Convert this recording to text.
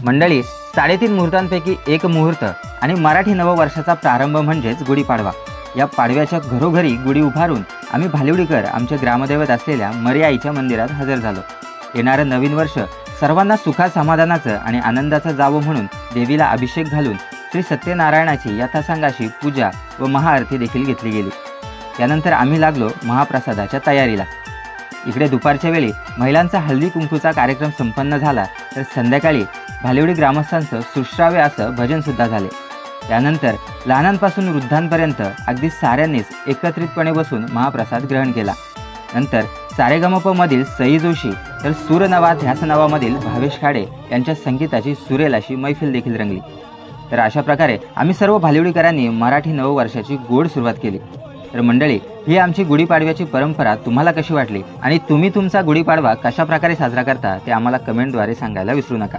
मंडळी, 3.5 मुहूर्तांपैकी एक मुहूर्त आणि मराठी नववर्षाचा प्रारंभ म्हणजेच गुढीपाडवा। या पाडव्याच्या घरोघरी गुढी उभारून आम्ही भालिवडीकर आमच्या ग्रामदैवत असलेल्या मरी आईच्या मंदिरात हजर झालो। येणारं नवीन वर्ष सर्वांना सुखा समाधानाचं आणि आनंदाचं जावं म्हणून देवीला अभिषेक घालून श्री सत्यनारायणाची यथासांगाची पूजा व महाआरती देखील घेतली गेली। त्यानंतर आम्ही लागलो महाप्रसादाच्या तयारीला। इकडे दुपारच्या वेळी महिलांचा हळदी कुंकूचा कार्यक्रम संपन्न झाला, तर संध्याकाळी भालिवडी ग्रामस्थांचं सुश्राव्य असं भजनसुद्धा झाले। त्यानंतर लहानांपासून वृद्धांपर्यंत अगदी साऱ्यांनीच एकत्रितपणे बसून महाप्रसाद ग्रहण केला। नंतर सारेगमपमधील सई जोशी तर सूरनवा ध्यास नवामधील भावेश खाडे यांच्या संगीताची सुरेल अशी मैफिल देखील रंगली। तर अशा प्रकारे आम्ही सर्व भालिवडीकरांनी मराठी नववर्षाची गोड सुरुवात केली। तर मंडळी, ही आमची गुढीपाडव्याची परंपरा तुम्हाला कशी वाटली आणि तुम्ही तुमचा गुढीपाडवा कशा प्रकारे साजरा करता ते आम्हाला कमेंटद्वारे सांगायला विसरू नका।